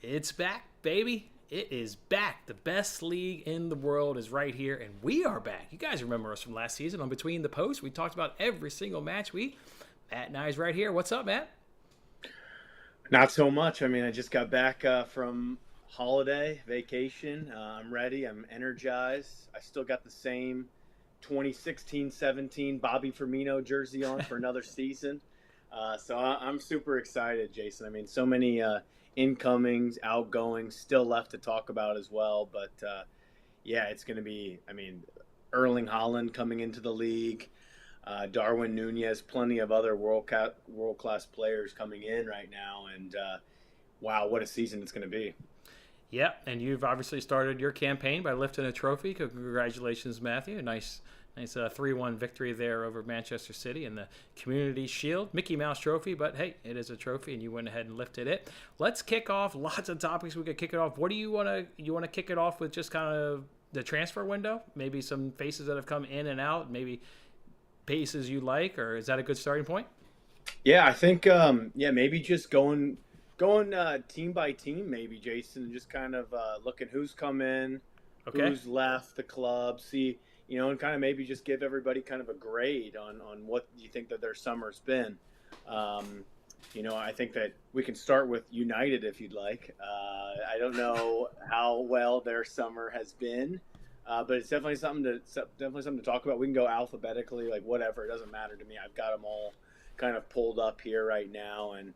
It's back, baby. It is back. The best league in the world is right here, and we are back. You guys remember us from last season on Between the Posts. We talked about every single match week. Matt and I is right here. What's up, Matt? Not so much. I mean, I just got back from holiday vacation. I'm ready. I'm energized. I still got the same 2016-17 Bobby Firmino jersey on for another season. So I'm super excited, Jason. I mean, so many incomings, outgoings, still left to talk about as well. But yeah, it's going to be, I mean, Erling Haaland coming into the league. Darwin Nunez, plenty of other world class players coming in right now, and wow, what a season it's going to be! Yeah, and you've obviously started your campaign by lifting a trophy. Congratulations, Matthew! A nice 3-1 victory there over Manchester City in the Community Shield, Mickey Mouse Trophy. But hey, it is a trophy, and you went ahead and lifted it. Let's kick off. Lots of topics we could kick it off. What do you want to kick it off with? Just kind of the transfer window, maybe some faces that have come in and out, maybe paces you like, or is that a good starting point? Yeah, I think maybe just going team by team, maybe Jason, and just kind of looking who's come in, Okay. who's left the club, see, and kind of maybe just give everybody kind of a grade on what you think that their summer's been. I think that we can start with United if you'd like. I don't know how well their summer has been. But it's definitely something to talk about. We can go alphabetically, like whatever. It doesn't matter to me. I've got them all kind of pulled up here right now, and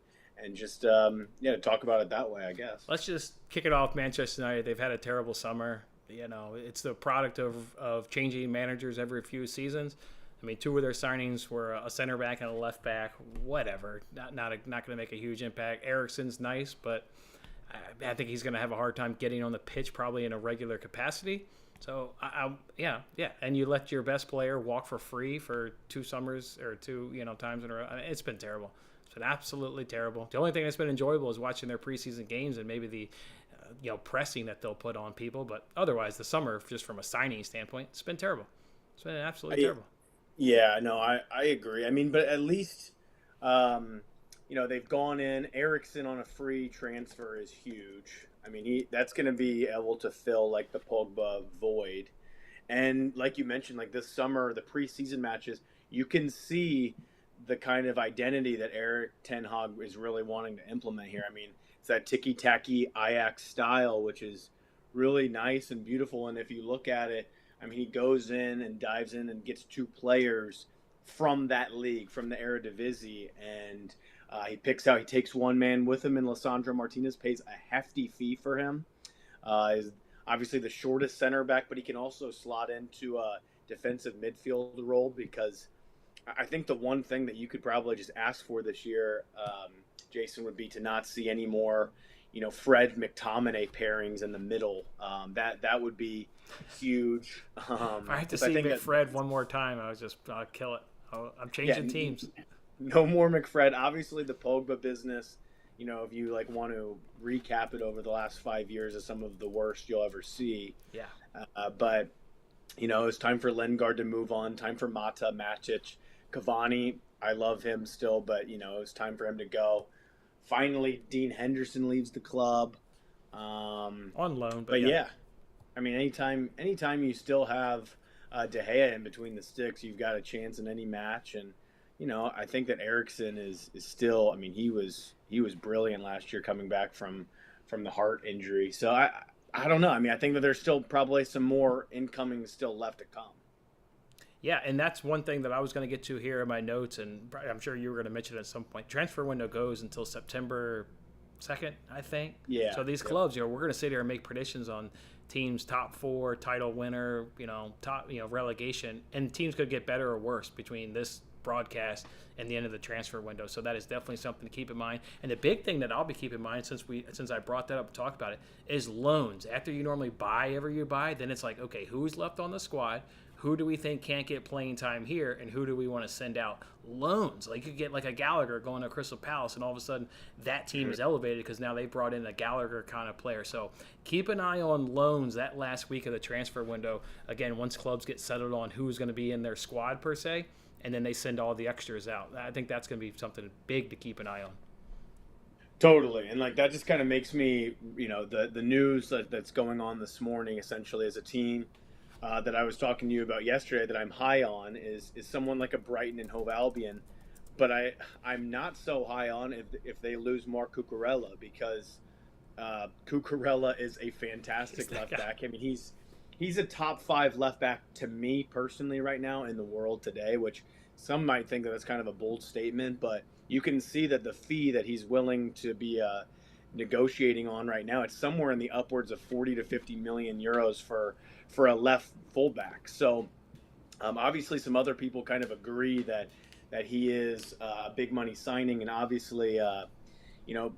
just talk about it that way, I guess. Let's just kick it off. Manchester United. They've had a terrible summer. It's the product of changing managers every few seasons. I mean, two of their signings were a center back and a left back. Whatever. Not going to make a huge impact. Eriksen's nice, but I think he's going to have a hard time getting on the pitch, probably in a regular capacity. So, and you let your best player walk for free for two summers or two, times in a row. I mean, it's been terrible. It's been absolutely terrible. The only thing that's been enjoyable is watching their preseason games and maybe the, pressing that they'll put on people. But otherwise, the summer, just from a signing standpoint, it's been terrible. It's been absolutely terrible. Yeah, no, I agree. I mean, but at least, they've gone in. Eriksen on a free transfer is huge. I mean, that's going to be able to fill like the Pogba void. And like you mentioned, like this summer, the preseason matches, you can see the kind of identity that Erik ten Hag is really wanting to implement here. I mean, it's that ticky-tacky Ajax style, which is really nice and beautiful. And if you look at it, I mean, he goes in and dives in and gets two players from that league, from the Eredivisie, and he takes one man with him in Lisandro Martinez, pays a hefty fee for him. Is obviously the shortest center back, but he can also slot into a defensive midfield role, because I think the one thing that you could probably just ask for this year, Jason, would be to not see any more, Fred McTominay pairings in the middle. That would be huge. If I had to see Fred one more time, I'll kill it. I'm changing teams. No more McFred. Obviously, the Pogba business, if you want to recap it over the last 5 years, is some of the worst you'll ever see. Yeah. But, it's time for Lingard to move on, time for Mata, Matic, Cavani. I love him still, but, it's time for him to go. Finally, Dean Henderson leaves the club. On loan. But yeah. I mean, anytime you still have De Gea in between the sticks, you've got a chance in any match. And, I think that Eriksen is still. I mean, he was brilliant last year coming back from the heart injury. So I don't know. I mean, I think that there's still probably some more incoming still left to come. Yeah, and that's one thing that I was going to get to here in my notes, and I'm sure you were going to mention it at some point. Transfer window goes until September 2nd, I think. Yeah. So these clubs, we're going to sit here and make predictions on teams top four, title winner, top, relegation, and teams could get better or worse between this broadcast and the end of the transfer window. So that is definitely something to keep in mind. And the big thing that I'll be keeping in mind, since I brought that up and talked about it, is loans. After you normally buy every you buy, then it's like, okay, who's left on the squad? Who do we think can't get playing time here, and who do we want to send out? Loans. Like, you could get like a Gallagher going to Crystal Palace, and all of a sudden that team is elevated because now they brought in a Gallagher kind of player. So keep an eye on loans that last week of the transfer window. Again, once clubs get settled on who's going to be in their squad per se, and then they send all the extras out. I think that's going to be something big to keep an eye on. Totally. And like that just kind of makes me, the news that's going on this morning essentially as a team that I was talking to you about yesterday that I'm high on is someone like a Brighton and Hove Albion, but I'm not so high on if they lose Mark Cucurella because Cucurella is a He's fantastic that left guy. back. I mean, he's a top five left back to me personally right now in the world today, which some might think that that's kind of a bold statement, but you can see that the fee that he's willing to be negotiating on right now, it's somewhere in the upwards of 40 to 50 million euros for a left fullback. So obviously, some other people kind of agree that he is a big money signing, and obviously, you know,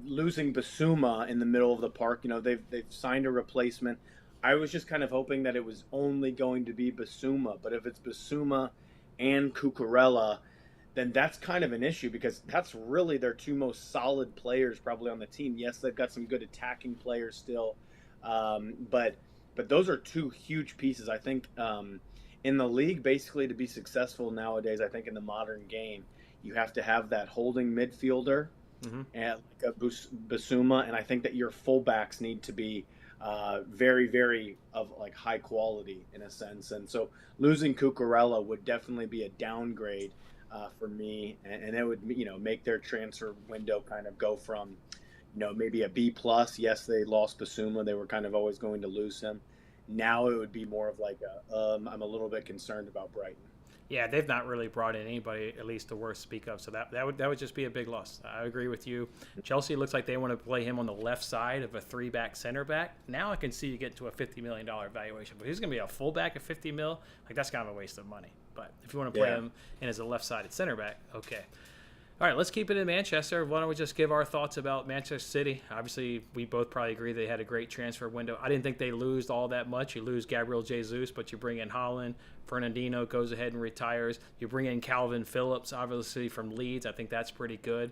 losing Basuma in the middle of the park, they've signed a replacement. I was just kind of hoping that it was only going to be Basuma, but if it's Basuma and Cucurella, then that's kind of an issue because that's really their two most solid players probably on the team. Yes, they've got some good attacking players still, but those are two huge pieces. I think in the league, basically to be successful nowadays, I think in the modern game, you have to have that holding midfielder Hmm. and like a Basuma, and I think that your fullbacks need to be very, very of like high quality in a sense. And so losing Cucurella would definitely be a downgrade for me, and it would make their transfer window kind of go from maybe a B plus. Yes, they lost Basuma; they were kind of always going to lose him. Now it would be more of like I'm a little bit concerned about Brighton. Yeah, they've not really brought in anybody, at least to worth speak of. So that would just be a big loss. I agree with you. Chelsea looks like they want to play him on the left side of a three-back center back. Now I can see you get to a $50 million valuation, but he's going to be a fullback at 50 mil. Like that's kind of a waste of money. But if you want to play Yeah. him in as a left-sided center back, okay. All right, let's keep it in Manchester. Why don't we just give our thoughts about Manchester City? Obviously, we both probably agree they had a great transfer window. I didn't think they lose all that much. You lose Gabriel Jesus, but you bring in Holland. Fernandinho goes ahead and retires. You bring in Calvin Phillips, obviously from Leeds. I think that's pretty good.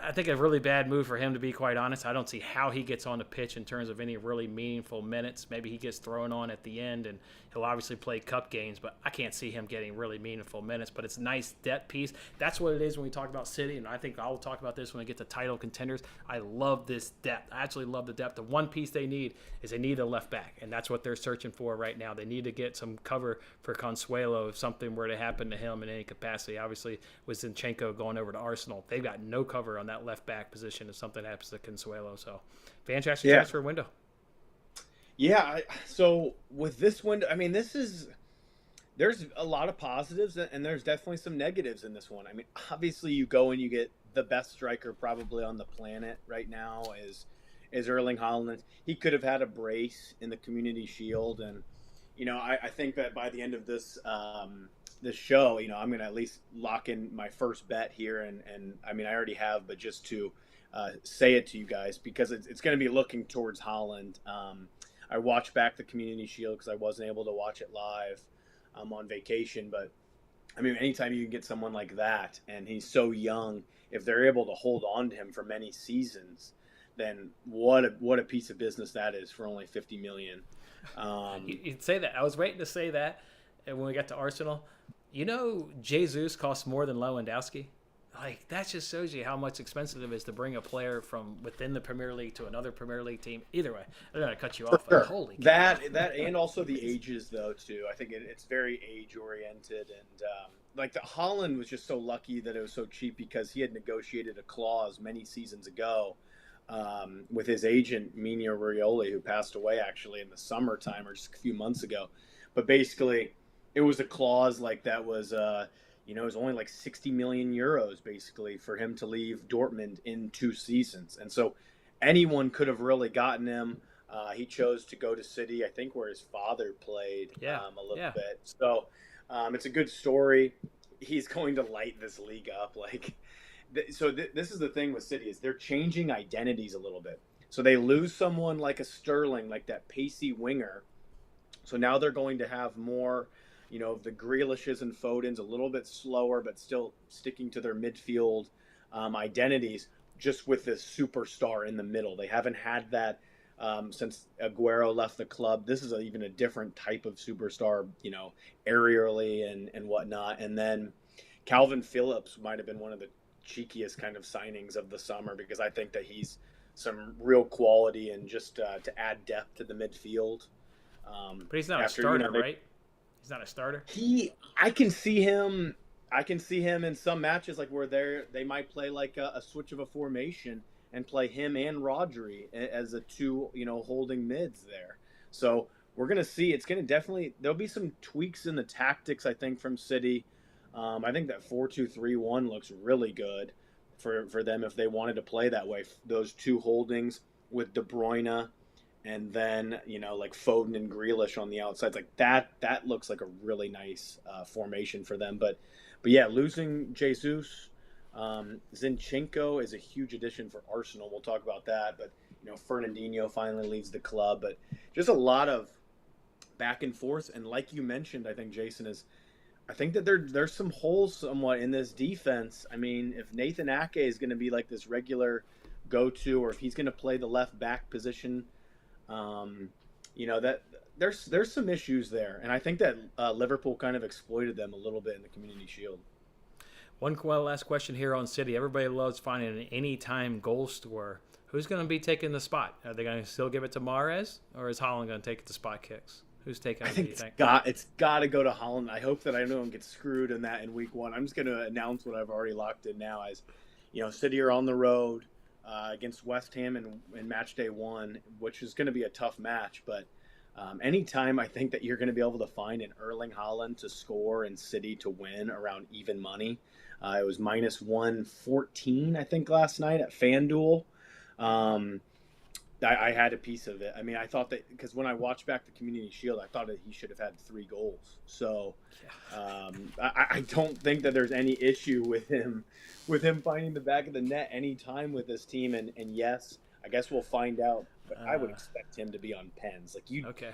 I think a really bad move for him, to be quite honest. I don't see how he gets on the pitch in terms of any really meaningful minutes. Maybe he gets thrown on at the end, and he'll obviously play cup games, but I can't see him getting really meaningful minutes. But it's a nice depth piece. That's what it is when we talk about City, and I think I'll talk about this when we get to title contenders. I love this depth. I actually love the depth. The one piece they need is they need a left back, and that's what they're searching for right now. They need to get some cover for Consuelo if something were to happen to him in any capacity. Obviously, with Zinchenko going over to Arsenal, they've got no cover on that left back position if something happens to Consuelo. So, fantastic Yeah. transfer window. Yeah. So with this window, I mean, there's a lot of positives and there's definitely some negatives in this one. I mean, obviously you go and you get the best striker probably on the planet right now is Erling Haaland. He could have had a brace in the Community Shield, and I think that by the end of this show, I'm going to at least lock in my first bet here, and I mean I already have, but just to say it to you guys because it's going to be looking towards Haaland. I watched back the Community Shield because I wasn't able to watch it live. On vacation, but I mean, anytime you can get someone like that, and he's so young, if they're able to hold on to him for many seasons, then what a piece of business that is for only 50 million. You'd say that. I was waiting to say that, and when we got to Arsenal, Jesus costs more than Lewandowski. Like that just shows you how much expensive it is to bring a player from within the Premier League to another Premier League team. Either way, I don't want to cut you For off, but sure, holy cow! that and also the ages though too. I think it's very age oriented, and like the Holland was just so lucky that it was so cheap because he had negotiated a clause many seasons ago with his agent Mino Raiola, who passed away actually in the summertime or just a few months ago. But basically, it was a clause like that was. It was only like 60 million euros basically for him to leave Dortmund in 2 seasons. And so anyone could have really gotten him. He chose to go to City, I think, where his father played Yeah, a little yeah. bit. So it's a good story. He's going to light this league up. This is the thing with City is they're changing identities a little bit. So they lose someone like a Sterling, like that pacey winger. So now they're going to have more the Grealishes and Fodens a little bit slower, but still sticking to their midfield identities, just with this superstar in the middle. They haven't had that since Aguero left the club. This is even a different type of superstar, aerially and whatnot. And then Calvin Phillips might have been one of the cheekiest kind of signings of the summer because I think that he's some real quality and just to add depth to the midfield. But he's not a starter, right? He's not a starter. I can see him. I can see him in some matches like where they might play like a switch of a formation and play him and Rodri as the two holding mids there. So we're gonna see. It's gonna definitely there'll be some tweaks in the tactics I think from City. I think that 4-2-3-1 looks really good for them if they wanted to play that way. Those two holdings with De Bruyne and then like Foden and Grealish on the outsides, like that looks like a really nice formation for them. But yeah, losing Jesus, Zinchenko is a huge addition for Arsenal. We'll talk about that. But Fernandinho finally leaves the club. But just a lot of back and forth. And like you mentioned, I think Jason I think that there's some holes somewhat in this defense. I mean, if Nathan Ake is going to be like this regular go-to, or if he's going to play the left back position, that there's some issues there, and I think that Liverpool kind of exploited them a little bit in the Community Shield. One last question here on City. Everybody loves finding an anytime goal scorer. Who's going to be taking the spot? Are they going to still give it to Mahrez, or is Haaland going to take the spot kicks? Who's taking it? I think it's got to go to Haaland. I hope that I don't get screwed in that in week one. I'm just going to announce what I've already locked in now as, City are on the road against West Ham in match day 1, which is going to be a tough match. But anytime I think that you're going to be able to find an Erling Haaland to score and City to win around even money, it was minus 114, I think, last night at FanDuel. I had a piece of it. I mean, I thought that because when I watched back the Community Shield, I thought that he should have had 3 goals. So I don't think that there's any issue with him finding the back of the net any time with this team. And yes, I guess we'll find out. But I would expect him to be on pens. Okay.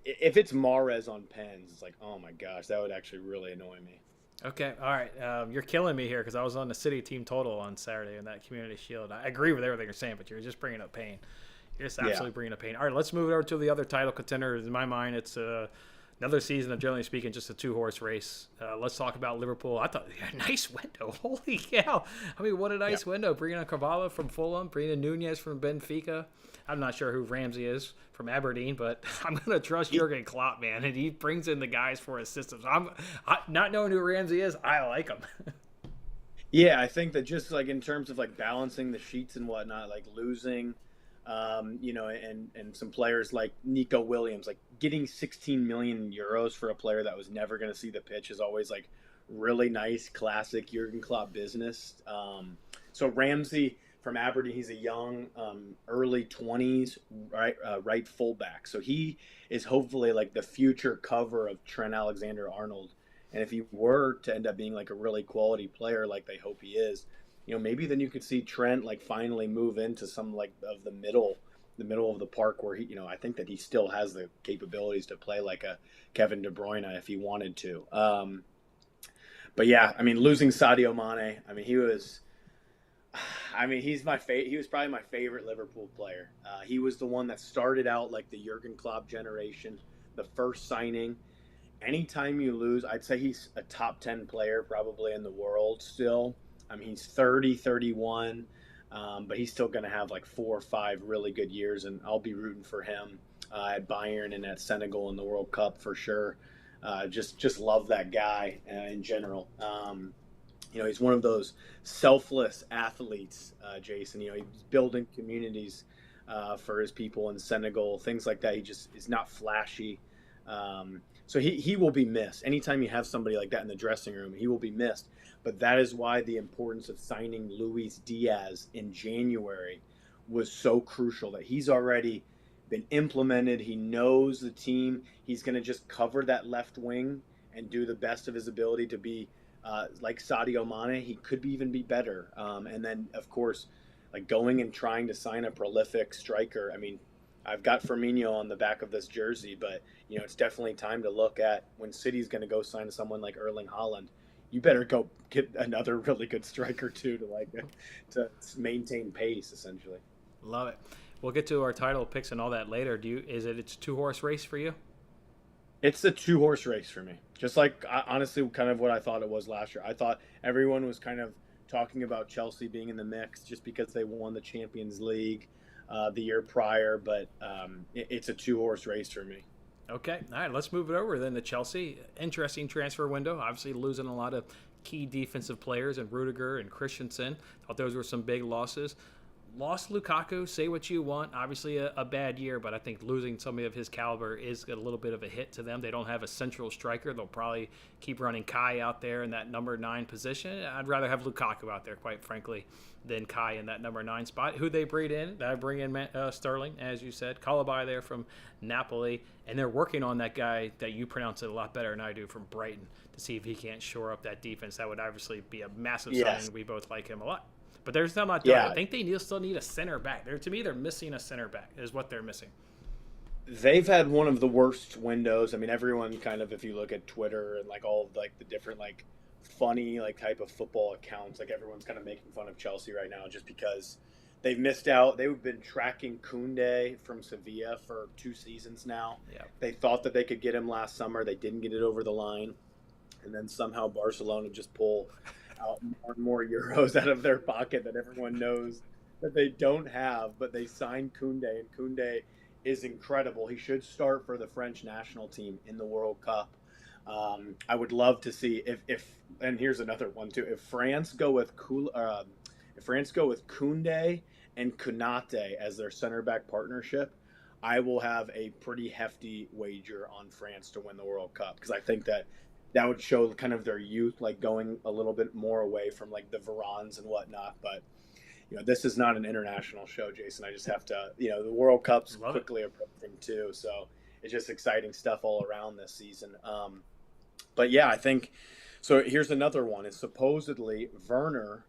If it's Mahrez on pens, it's like, oh my gosh, that would actually really annoy me. Okay, all right. You're killing me here because I was on the City team total on Saturday in that Community Shield. I agree with everything you're saying, but you're just bringing up pain. You're just absolutely bringing up pain. All right, let's move over to the other title contender. In my mind, it's another season of, generally speaking, just a 2-horse race. Let's talk about Liverpool. I thought, nice window. Holy cow. I mean, what a nice window. Bringing in Carvalho from Fulham, bringing in Nunez from Benfica. I'm not sure who Ramsey is from Aberdeen, but I'm going to trust Jurgen Klopp, man, and he brings in the guys for his systems. I'm not knowing who Ramsey is, I like him. Yeah, I think that just like in terms of like balancing the sheets and whatnot, like losing, and some players like Nico Williams, like getting 16 million euros for a player that was never going to see the pitch is always like really nice, classic Jurgen Klopp business. So Ramsey from Aberdeen, he's a young, early 20s, right fullback. So he is hopefully like the future cover of Trent Alexander-Arnold. And if he were to end up being like a really quality player, like they hope he is, maybe then you could see Trent like finally move into some like of the middle of the park where he, I think that he still has the capabilities to play like a Kevin De Bruyne if he wanted to. But yeah, I mean, losing Sadio Mane, I mean, he was probably my favorite Liverpool player. He was the one that started out like the Jurgen Klopp generation, the first signing. Anytime you lose, I'd say he's a top 10 player probably in the world still. I mean, he's 30, 31, but he's still going to have like 4 or 5 really good years, and I'll be rooting for him at Bayern and at Senegal in the World Cup for sure. Just love that guy in general. He's one of those selfless athletes, Jason. He's building communities for his people in Senegal, things like that. He just is not flashy. So he will be missed. Anytime you have somebody like that in the dressing room, he will be missed. But that is why the importance of signing Luis Diaz in January was so crucial, that he's already been implemented. He knows the team. He's going to just cover that left wing and do the best of his ability to be like Sadio Mane. He could even be better. And then, of course, like going and trying to sign a prolific striker. I mean, I've got Firmino on the back of this jersey, but it's definitely time to look at when City's going to go sign someone like Erling Haaland. You better go get another really good striker too to maintain pace, essentially. Love it. We'll get to our title picks and all that later. It's a 2-horse race for you? It's a 2-horse race for me. Just like honestly, kind of what I thought it was last year. I thought everyone was kind of talking about Chelsea being in the mix just because they won the Champions League the year prior, but it's a two-horse race for me. Okay, all right, let's move it over then to Chelsea. Interesting transfer window. Obviously losing a lot of key defensive players and Rudiger and Christensen. Thought those were some big losses. Lost Lukaku, say what you want. Obviously a bad year, but I think losing somebody of his caliber is a little bit of a hit to them. They don't have a central striker. They'll probably keep running Kai out there in that number 9 position. I'd rather have Lukaku out there, quite frankly, than Kai in that number 9 spot. Who they bring in Sterling, as you said. Koulibaly there from Napoli. And they're working on that guy that you pronounce it a lot better than I do from Brighton to see if he can't shore up that defense. That would obviously be a massive sign. We both like him a lot. But they're still not done. Yeah. I think they still need a center back. To me, they're missing a center back is what they're missing. They've had one of the worst windows. I mean, everyone kind of, if you look at Twitter and like all of like the different like funny like type of football accounts, like everyone's kind of making fun of Chelsea right now just because they've missed out. They've been tracking Koundé from Sevilla for 2 seasons now. Yeah. They thought that they could get him last summer. They didn't get it over the line. And then somehow Barcelona just pull out more and more euros out of their pocket that everyone knows that they don't have, but they signed Koundé, and Koundé is incredible. He should start for the French national team in the World Cup. I would love to see if and here's another one too. If France go with Koundé and Konate as their center back partnership, I will have a pretty hefty wager on France to win the World Cup, because I think that would show kind of their youth, like going a little bit more away from like the Varans and whatnot. But this is not an international show, Jason. I just have to, the World Cup's quickly approaching too, so it's just exciting stuff all around this season. But yeah, I think so. Here's another one. Is supposedly Werner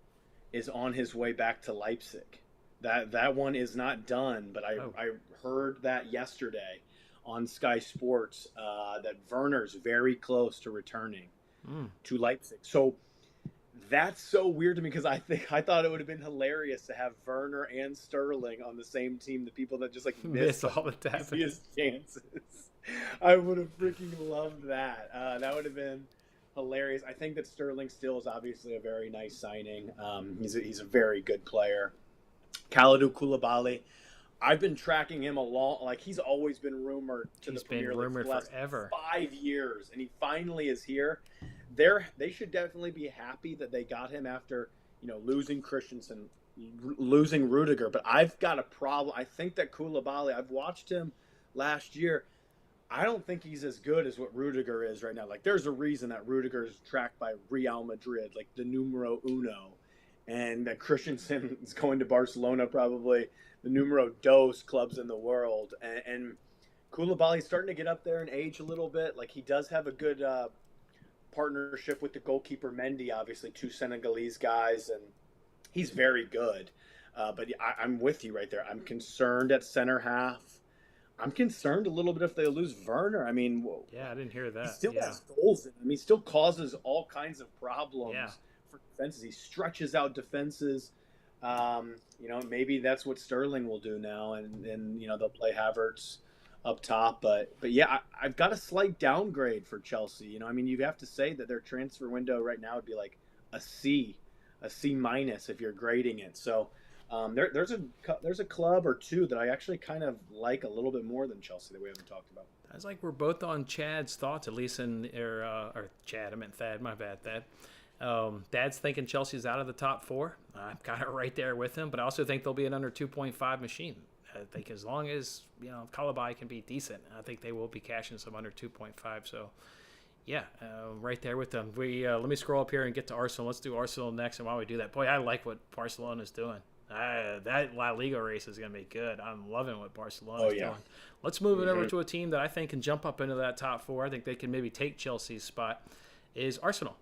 is on his way back to Leipzig. That one is not done, but I heard that yesterday on Sky Sports that Werner's very close to returning to Leipzig. So that's so weird to me, because I thought it would have been hilarious to have Werner and Sterling on the same team. The people that just like miss all the easiest chances. I would have freaking loved that. That would have been hilarious. I think that Sterling still is obviously a very nice signing. He's a very good player. Kalidou Koulibaly, I've been tracking him a long, like he's always been rumored to the Premier League for the last forever. 5 years, and he finally is here. They should definitely be happy that they got him after, losing Christensen, losing Rudiger. But I've got a problem. I think that Koulibaly, I've watched him last year. I don't think he's as good as what Rudiger is right now. Like, there's a reason that Rudiger is tracked by Real Madrid, like the numero uno, and that Christensen is going to Barcelona, probably the numero dos clubs in the world. And Koulibaly's starting to get up there in age a little bit. Like, he does have a good partnership with the goalkeeper Mendy, obviously 2 Senegalese guys, and he's very good. But I'm with you right there. I'm concerned at center half. I'm concerned a little bit if they lose Werner. I mean, yeah, I didn't hear that. He still has goals in him. He still causes all kinds of problems for defenses. He stretches out defenses. Maybe that's what Sterling will do now, and they'll play Havertz up top. But yeah, I've got a slight downgrade for Chelsea. I mean, you have to say that their transfer window right now would be like a C minus if you're grading it. So there's a club or two that I actually kind of like a little bit more than Chelsea that we haven't talked about. It's like we're both on Chad's thoughts, at least or Chad. I meant Thad. My bad, Thad. Dad's thinking Chelsea's out of the top 4. I've got it right there with him, but I also think they'll be an under 2.5 machine. I think as long as Koulibaly can be decent, I think they will be cashing some under 2.5. So yeah, right there with them. Let me scroll up here and get to Arsenal. Let's do Arsenal next, and while we do that, boy, I like what Barcelona's doing. That La Liga race is going to be good. I'm loving what Barcelona's doing. Let's move it over to a team that I think can jump up into that top 4. I think they can maybe take Chelsea's spot, is Arsenal.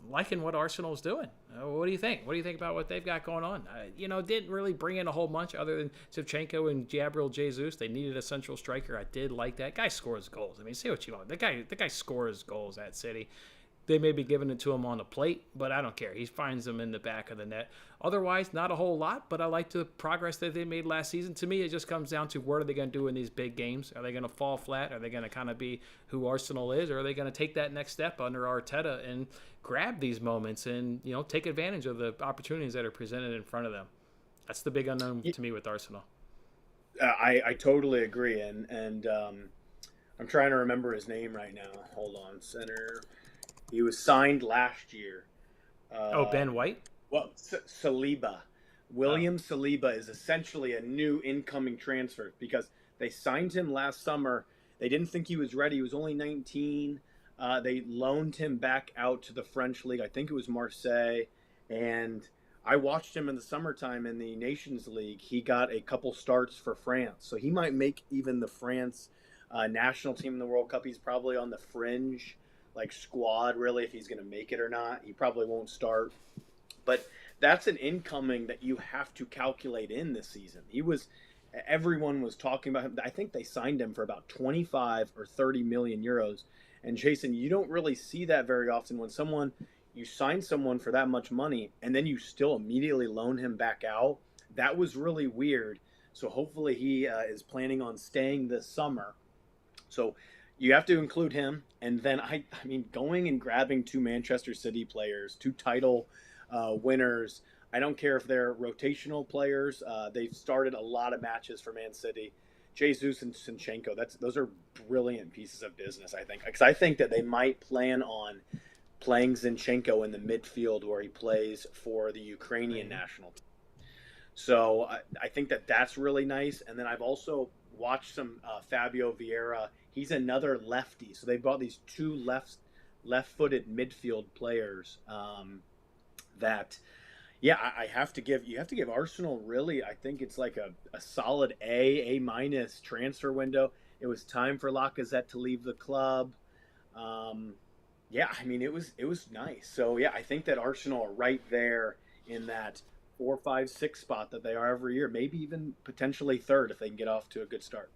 Liking what Arsenal's doing. What do you think? What do you think about what they've got going on? Didn't really bring in a whole bunch other than Shevchenko and Gabriel Jesus. They needed a central striker. I did like that. Guy scores goals. I mean, say what you want. The guy scores goals at City. They may be giving it to him on the plate, but I don't care. He finds them in the back of the net. Otherwise, not a whole lot, but I like the progress that they made last season. To me, it just comes down to what are they going to do in these big games? Are they going to fall flat? Are they going to kind of be who Arsenal is? Or are they going to take that next step under Arteta and grab these moments and, take advantage of the opportunities that are presented in front of them? That's the big unknown to me with Arsenal. I totally agree. And I'm trying to remember his name right now. Hold on. Center. He was signed last year. Ben White? Well, Saliba. William Saliba is essentially a new incoming transfer because they signed him last summer. They didn't think he was ready. He was only 19. They loaned him back out to the French league. I think it was Marseille. And I watched him in the summertime in the Nations League. He got a couple starts for France. So he might make even the France national team in the World Cup. He's probably on the fringe squad, really, if he's going to make it or not. He probably won't start. But that's an incoming that you have to calculate in this season. Everyone was talking about him. I think they signed him for about 25 or 30 million euros. And Jason, you don't really see that very often when you sign someone for that much money and then you still immediately loan him back out. That was really weird. So hopefully he is planning on staying this summer. So you have to include him. And then, I mean, going and grabbing two Manchester City players, two title winners. I don't care if they're rotational players. They've started a lot of matches for Man City. Jesus and Zinchenko, those are brilliant pieces of business, I think. Because I think that they might plan on playing Zinchenko in the midfield where he plays for the Ukrainian national team. So I think that that's really nice. And then I've also watched some Fabio Vieira. He's another lefty. So they brought these two left-footed midfield players that, yeah, you have to give Arsenal really, I think it's like a solid A minus transfer window. It was time for Lacazette to leave the club. Yeah, I mean, it was nice. So, yeah, I think that Arsenal are right there in that 4, 5, 6 spot that they are every year, maybe even potentially third if they can get off to a good start.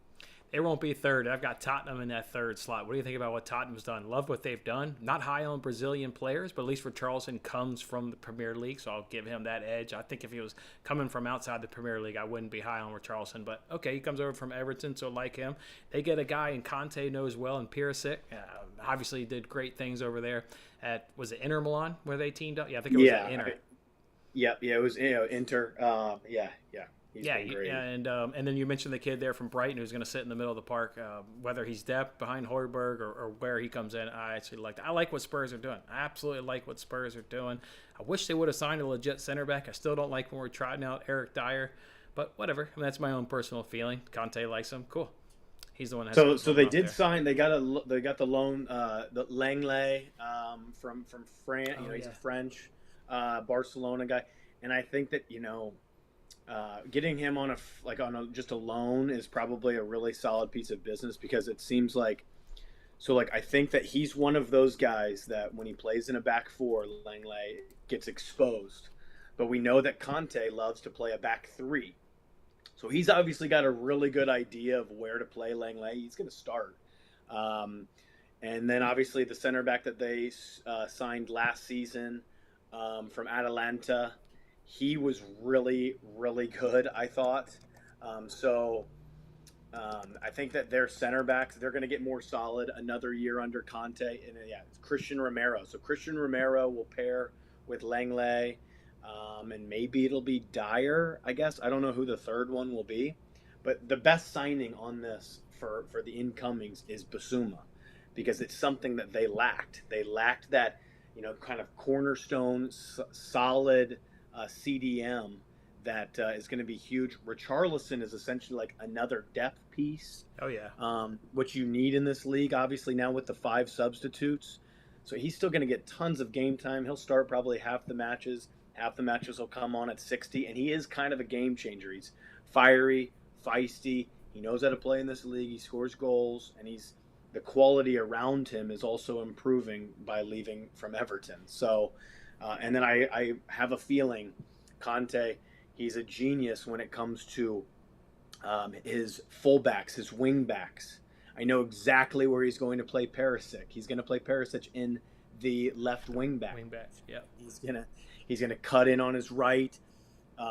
They won't be third. I've got Tottenham in that third slot. What do you think about what Tottenham's done? Love what they've done. Not high on Brazilian players, but at least Richarlison comes from the Premier League, so I'll give him that edge. I think if he was coming from outside the Premier League, I wouldn't be high on Richarlison. But, okay, he comes over from Everton, so like him. They get a guy in Conte knows well, and Perisic. Obviously did great things over there at, was it Inter Milan where they teamed up? Yeah, I think it was at Inter. Yeah, it was Inter. Yeah. He's been great. And then you mentioned the kid there from Brighton who's going to sit in the middle of the park, whether he's depth behind Højbjerg or where he comes in. I like what Spurs are doing. I absolutely like what Spurs are doing. I wish they would have signed a legit center back. I still don't like when we're trotting out Eric Dyer, but whatever. I mean, that's my own personal feeling. Conte likes him. Cool. He's the one. So they did sign. They got the loan. The Langley from France. He's a French Barcelona guy, and I think that getting him on just a loan is probably a really solid piece of business because it seems like. So I think that he's one of those guys that when he plays in a back four, Langley gets exposed, but we know that Conte loves to play a back three. So he's obviously got a really good idea of where to play Langley. He's going to start. And then obviously the center back that they signed last season from Atalanta, he was really, really good, I thought. I think that their center backs, they're going to get more solid another year under Conte. And it's Christian Romero. So Christian Romero will pair with Langley. And maybe it'll be Dyer, I guess. I don't know who the third one will be. But the best signing on this for the incomings is Basuma because it's something that they lacked. They lacked that, kind of cornerstone, solid CDM that is going to be huge. Richarlison is essentially like another depth piece. Oh, yeah. What you need in this league, obviously, now with the 5 substitutes. So he's still going to get tons of game time. He'll start probably half the matches. Half the matches will come on at 60, and he is kind of a game changer. He's fiery, feisty. He knows how to play in this league. He scores goals, and the quality around him is also improving by leaving from Everton. So, and then I have a feeling Conte, he's a genius when it comes to his fullbacks, his wingbacks. I know exactly where he's going to play Perisic. He's going to play Perisic in the left wing back. Wing back. Yep. He's gonna cut in on his right.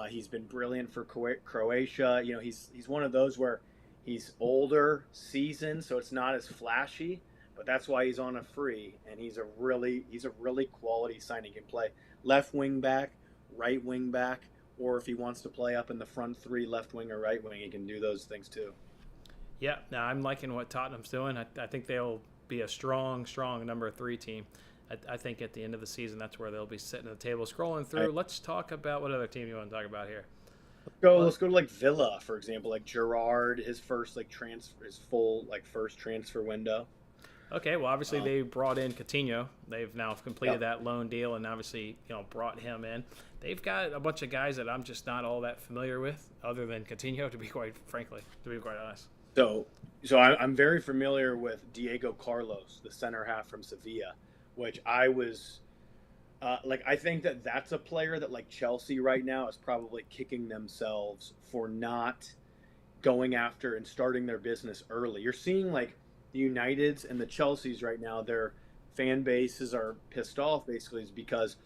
He's been brilliant for Croatia. He's one of those where he's older, seasoned, so it's not as flashy, but that's why he's on a free, and he's a really quality signing. He can play left wing back, right wing back, or if he wants to play up in the front three, left wing or right wing, he can do those things too. Yeah, now I'm liking what Tottenham's doing. I think they'll be a strong number 3 team. I think at the end of the season, that's where they'll be sitting at the table, scrolling through. Right. Let's talk about what other team you want to talk about here. Let's go to like Villa, for example. Like Gerrard, his first first transfer window. Okay, well, obviously they brought in Coutinho. They've now completed that loan deal and obviously brought him in. They've got a bunch of guys that I'm just not all that familiar with, other than Coutinho, to be quite honest. So I'm very familiar with Diego Carlos, the center half from Sevilla, which I was I think that's a player that like Chelsea right now is probably kicking themselves for not going after and starting their business early. You're seeing like the Uniteds and the Chelseas right now, their fan bases are pissed off basically is because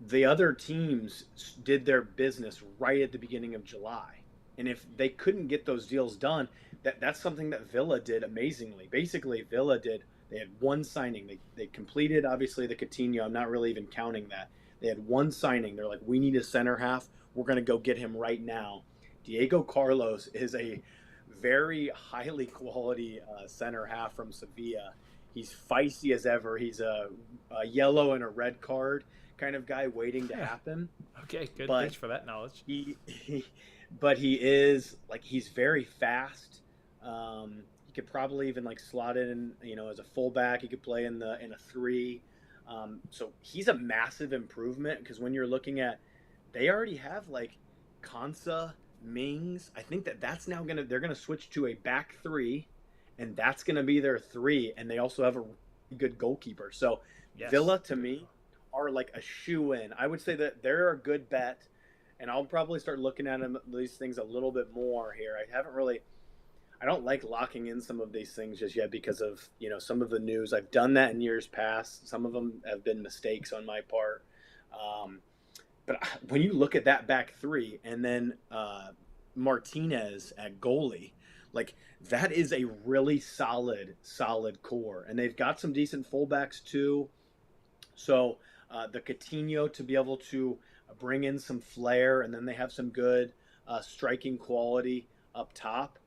the other teams did their business right at the beginning of July. And if they couldn't get those deals done, that's something that Villa did amazingly. Basically, they had one signing. They completed, obviously, the Coutinho. I'm not really even counting that. They had one signing. They're like, we need a center half. We're going to go get him right now. Diego Carlos is a very highly quality center half from Sevilla. He's feisty as ever. He's a yellow and a red card kind of guy waiting to happen. Okay, good. Thanks for that knowledge. But he is he's very fast. He could probably even slot in, as a fullback. He could play in a 3. So he's a massive improvement because when you're looking at, they already have Konsa, Mings. I think that's now they're gonna switch to a back 3, and that's gonna be their 3. And they also have a good goalkeeper. So yes. Villa to me are like a shoe-in. I would say that they're a good bet. And I'll probably start looking at these things a little bit more here. I don't like locking in some of these things just yet because of, some of the news. I've done that in years past. Some of them have been mistakes on my part. But when you look at that back 3 and then Martinez at goalie, that is a really solid core. And they've got some decent fullbacks too. So the Coutinho to be able to bring in some flair, and then they have some good striking quality up top.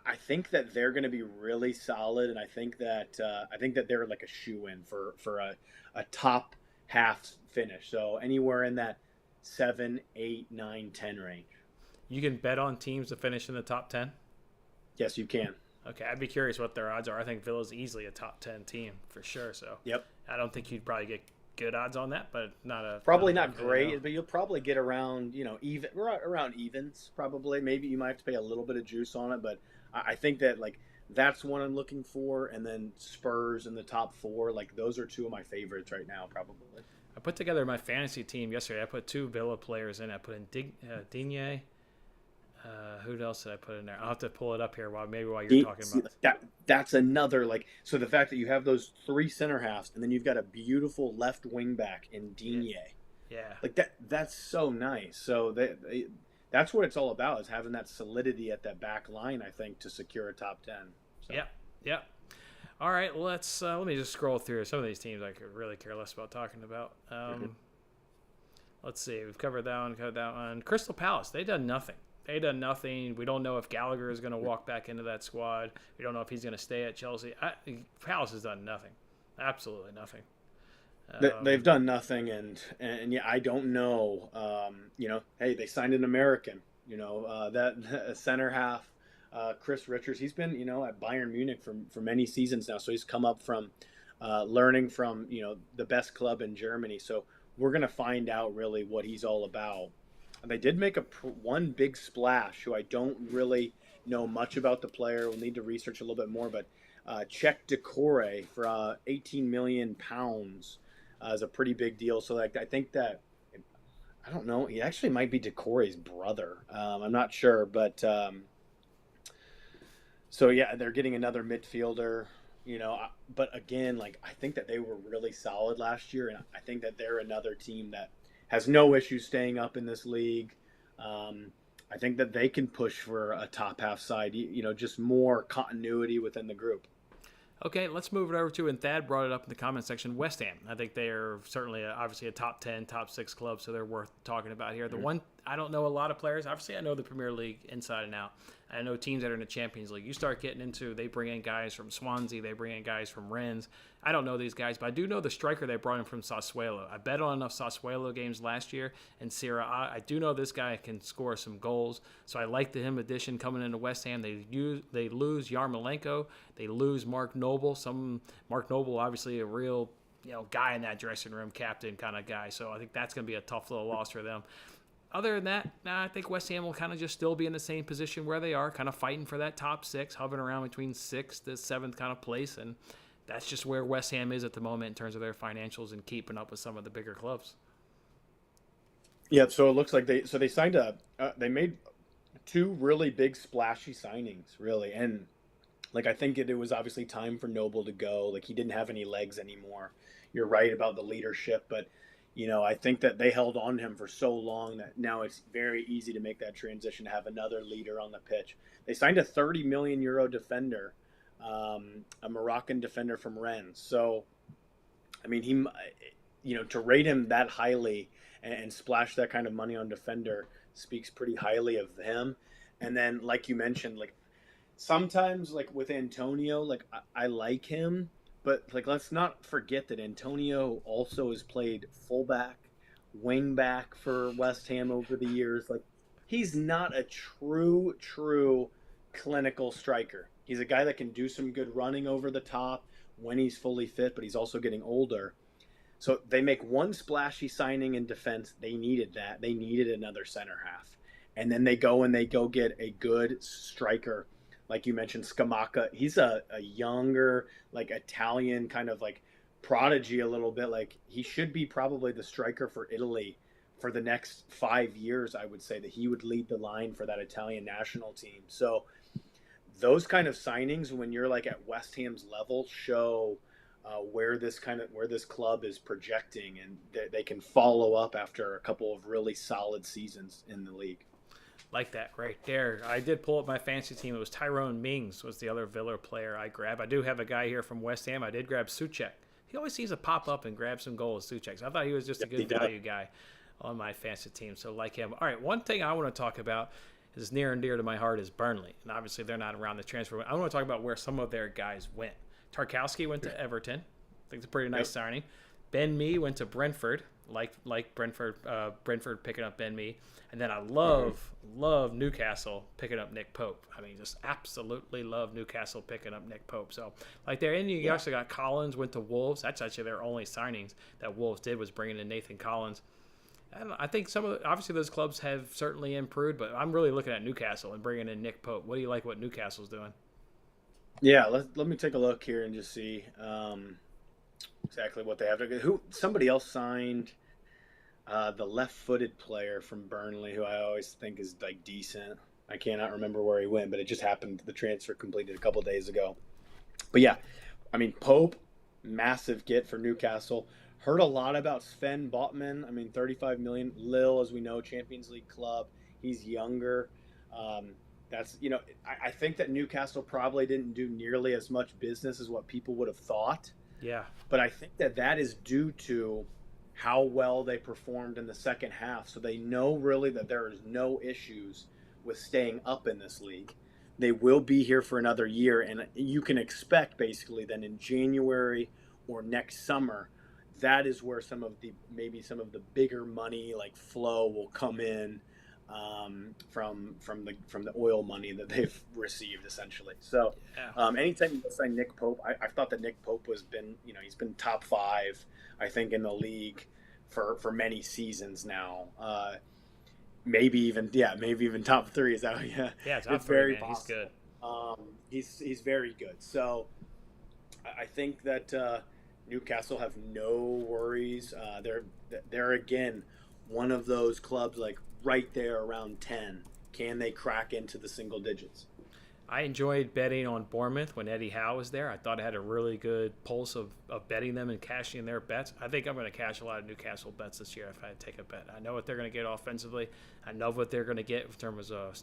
I think that they're going to be really solid, and I think that they're like a shoe-in for a top half finish. So anywhere in that 7, 8, 9, 10 range. You can bet on teams to finish in the top 10? Yes, you can. Okay, I'd be curious what their odds are. I think Villa's easily a top 10 team for sure. So yep. I don't think you'd probably get good odds on that, but not great, but you'll probably get around around evens probably. Maybe you might have to pay a little bit of juice on it, but I think that that's one I'm looking for. And then Spurs in the top 4, those are 2 of my favorites right now probably. I put together my fantasy team yesterday. I put 2 Villa players in. I put in Digne. Who else did I put in there? I'll have to pull it up here while you're talking about that. That's another so the fact that you have those 3 center halves and then you've got a beautiful left wing back in Digne. Yeah. That's so nice. So that's what it's all about, is having that solidity at that back line, I think, to secure a top 10. So. Yeah. All right, let me just scroll through some of these teams I could really care less about talking about. Let's see. We've covered that one. Crystal Palace, they've done nothing. We don't know if Gallagher is going to walk back into that squad. We don't know if he's going to stay at Chelsea. Palace has done nothing. Absolutely nothing. They've done nothing, and yeah, I don't know. Hey, they signed an American. That center half, Chris Richards. He's been at Bayern Munich for many seasons now, so he's come up from learning from the best club in Germany. So we're gonna find out really what he's all about. They did make one big splash, who I don't really know much about the player. We'll need to research a little bit more, but Czech Decore for 18 million pounds is a pretty big deal. So I think that, I don't know, he actually might be Decore's brother. I'm not sure, but so yeah, they're getting another midfielder. But again, like I think that they were really solid last year, and I think that they're another team that has no issue staying up in this league. Um, I think that they can push for a top half side, just more continuity within the group. Okay, let's move it over to, and Thad brought it up in the comment section, West Ham. I think they are certainly obviously a top 10, top 6 club, so they're worth talking about here. The one, I don't know a lot of players. Obviously, I know the Premier League inside and out. I know teams that are in the Champions League. You start getting into, they bring in guys from Swansea, they bring in guys from Rennes. I don't know these guys, but I do know the striker they brought in from Sassuolo. I bet on enough Sassuolo games last year in Serie A. I do know this guy can score some goals, so I like him addition coming into West Ham. They lose Yarmolenko, they lose Mark Noble. Mark Noble, obviously a real guy in that dressing room, captain kind of guy. So I think that's going to be a tough little loss for them. Other than that, I think West Ham will kind of just still be in the same position where they are, kind of fighting for that top 6, hovering around between 6th to 7th kind of place. And that's just where West Ham is at the moment in terms of their financials and keeping up with some of the bigger clubs. Yeah, so it looks like they signed they made 2 really big splashy signings, really. And like I think it was obviously time for Noble to go. Like he didn't have any legs anymore. You're right about the leadership, but I think that they held on to him for so long that now it's very easy to make that transition, to have another leader on the pitch. They signed a 30 million euro defender, a Moroccan defender from Rennes. So, I mean, to rate him that highly and splash that kind of money on defender speaks pretty highly of him. And then, like you mentioned, like sometimes, like with Antonio, like I like him. But like, let's not forget that Antonio also has played fullback, wingback for West Ham over the years. Like, he's not a true clinical striker. He's a guy that can do some good running over the top when he's fully fit, but he's also getting older. So they make one splashy signing in defense. They needed that. They needed another center half, and then they go get a good striker. Like you mentioned, Scamacca, he's a younger, like Italian kind of like prodigy a little bit. Like he should be probably the striker for Italy for the next 5 years. I would say that he would lead the line for that Italian national team. So those kind of signings, when you're like at West Ham's level, show where this club is projecting, and they can follow up after a couple of really solid seasons in the league. Like that right there. I did pull up my fantasy team. It was Tyrone Mings was the other Villa player I grabbed. I do have a guy here from West Ham. I did grab Souček. He always seems to pop up and grab some goals, Souček. So I thought he was just a good value guy on my fantasy team. So like him. All right, one thing I want to talk about is near and dear to my heart is Burnley. And obviously they're not around the transfer. I want to talk about where some of their guys went. Tarkowski went to Everton. I think it's a pretty nice signing. Ben Mee went to Brentford. Like Brentford picking up Ben Mee. And then I love Newcastle picking up Nick Pope. I mean, just absolutely love Newcastle picking up Nick Pope. So, like there, and you also got Collins went to Wolves. That's actually their only signings that Wolves did was bringing in Nathan Collins. I think obviously those clubs have certainly improved, but I'm really looking at Newcastle and bringing in Nick Pope. What do you like what Newcastle's doing? Yeah, let me take a look here and just see exactly what they have. Somebody else signed the left-footed player from Burnley, who I always think is like decent. I cannot remember where he went, but it just happened. The transfer completed a couple days ago. But yeah, I mean, Pope, massive get for Newcastle. Heard a lot about Sven Botman. I mean, 35 million. Lille, as we know, Champions League club. He's younger. I think that Newcastle probably didn't do nearly as much business as what people would have thought. Yeah. But I think that is due to how well they performed in the second half. So they know really that there is no issues with staying up in this league. They will be here for another year, and you can expect basically then in January or next summer, that is where some of the bigger money like flow will come in from the oil money that they've received essentially. So anytime you sign Nick Pope, I thought that Nick Pope he's been top 5 I think in the league for many seasons now. Maybe even top 3 is that top it's 3, very man. possible. He's good. He's very good. So I think that Newcastle have no worries. They're again one of those clubs like right there around 10. Can they crack into the single digits? I enjoyed betting on Bournemouth when Eddie Howe was there. I thought I had a really good pulse of betting them and cashing their bets. I think I'm going to cash a lot of Newcastle bets this year if I take a bet. I know what they're going to get offensively. I know what they're going to get in terms of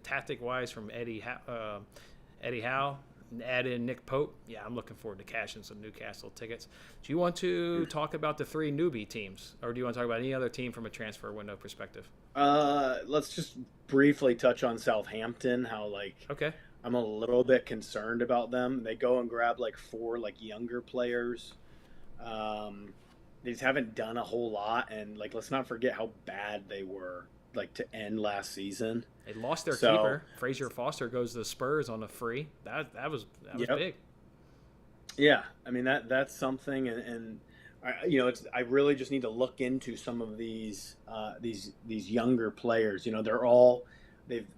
tactic-wise from Eddie Howe. Add in Nick Pope. Yeah, I'm looking forward to cashing some Newcastle tickets. Do you want to talk about the three newbie teams, or do you want to talk about any other team from a transfer window perspective? Let's just briefly touch on Southampton. How Okay. I'm a little bit concerned about them. They go and grab like four younger players. They just haven't done a whole lot, and let's not forget how bad they were to end last season. They lost their keeper. Fraser Foster goes to the Spurs on a free. That was big. Yeah, I mean that's something, and I really just need to look into some of these younger players. They're all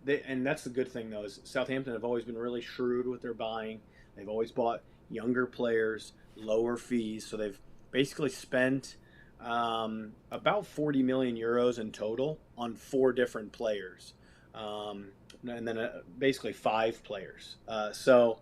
and that's the good thing though is Southampton have always been really shrewd with their buying. They've always bought younger players, lower fees, so they've basically spent about 40 million euros in total on four different players, and then basically five players. So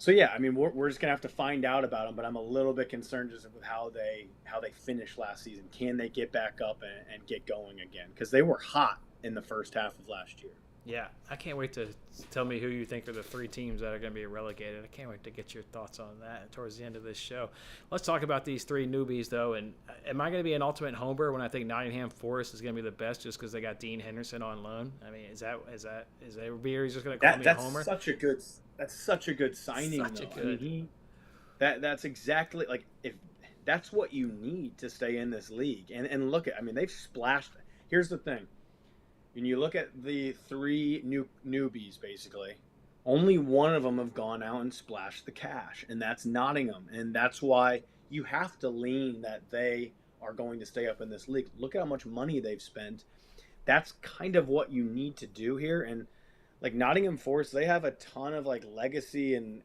yeah, I mean we're just gonna have to find out about them, but I'm a little bit concerned just with how they finished last season. Can they get back up and get going again? Because they were hot in the first half of last year. Yeah, I can't wait to tell me who you think are the three teams that are going to be relegated. I can't wait to get your thoughts on that towards the end of this show. Let's talk about these three newbies, though. And am I going to be an ultimate homer when I think Nottingham Forest is going to be the best just because they got Dean Henderson on loan? I mean, is everybody just going to call me a homer? That's such a good signing. That's exactly if that's what you need to stay in this league. And look at, I mean, they've splashed. Here's the thing. When you look at the three newbies, basically, only one of them have gone out and splashed the cash, and that's Nottingham. And that's why you have to lean that they are going to stay up in this league. Look at how much money they've spent. That's kind of what you need to do here. And Nottingham Forest, they have a ton of legacy in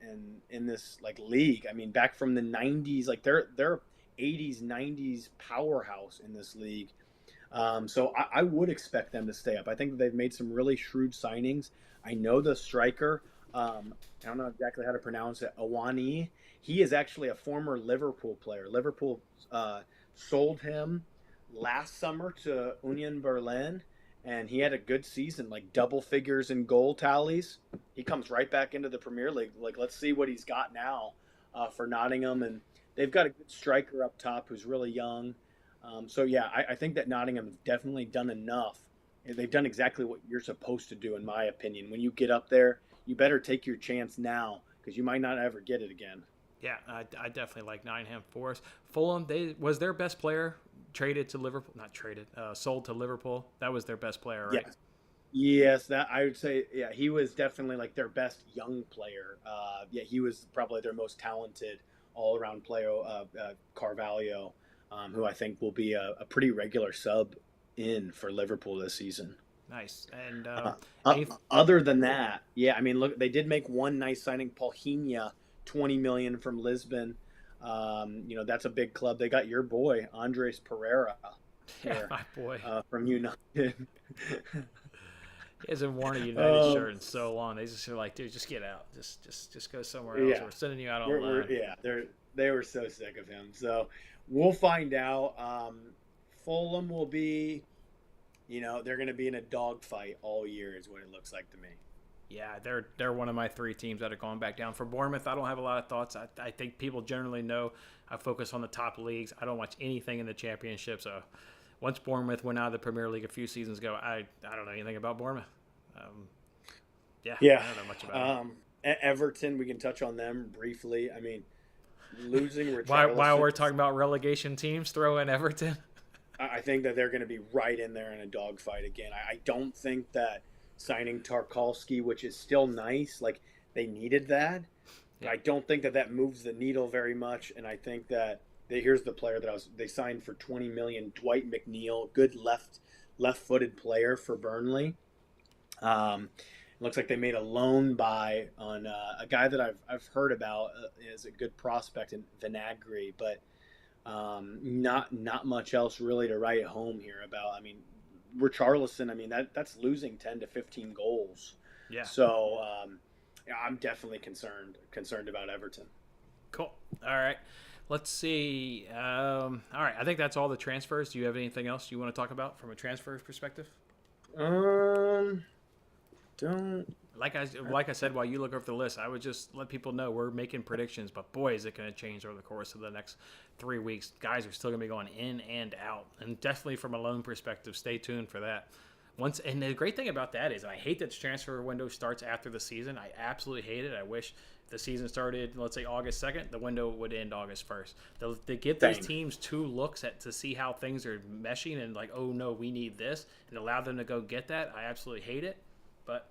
this league. I mean, back from the 90s, they're 80s, 90s powerhouse in this league. So I would expect them to stay up. I think that they've made some really shrewd signings. I know the striker, I don't know exactly how to pronounce it, Awani. He is actually a former Liverpool player. Liverpool sold him last summer to Union Berlin, and he had a good season, double figures in goal tallies. He comes right back into the Premier League. Let's see what he's got now for Nottingham. And they've got a good striker up top who's really young. So yeah, I think that Nottingham has definitely done enough. They've done exactly what you're supposed to do, in my opinion. When you get up there, you better take your chance now because you might not ever get it again. Yeah, I definitely like Nottingham Forest. Fulham, was their best player traded to Liverpool? Not traded, sold to Liverpool. That was their best player, right? Yes, that I would say. Yeah, he was definitely their best young player. Yeah, he was probably their most talented all-around player, Carvalho. Who I think will be a pretty regular sub in for Liverpool this season. Nice. And other than that, yeah, I mean, look, they did make one nice signing, Paulinho, 20 million from Lisbon. That's a big club. They got your boy Andres Pereira, my boy from United. He hasn't worn a United shirt in so long. They just are like, dude, just get out. Just go somewhere else. Yeah. We're sending you out on loan. They were so sick of him. So we'll find out. Fulham will be, they're going to be in a dogfight all year is what it looks like to me. Yeah, they're one of my three teams that are going back down. For Bournemouth, I don't have a lot of thoughts. I think people generally know I focus on the top leagues. I don't watch anything in the championship. So once Bournemouth went out of the Premier League a few seasons ago, I don't know anything about Bournemouth. I don't know much about it. Everton, we can touch on them briefly. I mean, losing while we're talking about relegation teams, throw in Everton. I think that they're going to be right in there in a dogfight again. I don't think that signing Tarkowski, which is still nice, they needed that. Yeah. I don't think that moves the needle very much, and I think that here's the player that they signed for 20 million, Dwight Mcneil, good left-footed player for Burnley. Looks like they made a loan buy on a guy that I've heard about is a good prospect in Vinagre, but not much else really to write home here about. I mean, Richarlison, that's losing 10 to 15 goals. Yeah. So yeah, I'm definitely concerned about Everton. Cool. All right. Let's see. All right. I think that's all the transfers. Do you have anything else you want to talk about from a transfer perspective? Um, don't. Like I said, while you look over the list, I would just let people know we're making predictions. But boy, is it going to change over the course of the next 3 weeks. Guys are still going to be going in and out, and definitely from a loan perspective, stay tuned for that. And the great thing about that is, I hate that the transfer window starts after the season. I absolutely hate it. I wish the season started, let's say August 2nd, the window would end August 1st. They give these teams 2 looks to see how things are meshing and like, oh no, we need this, and allow them to go get that. I absolutely hate it, but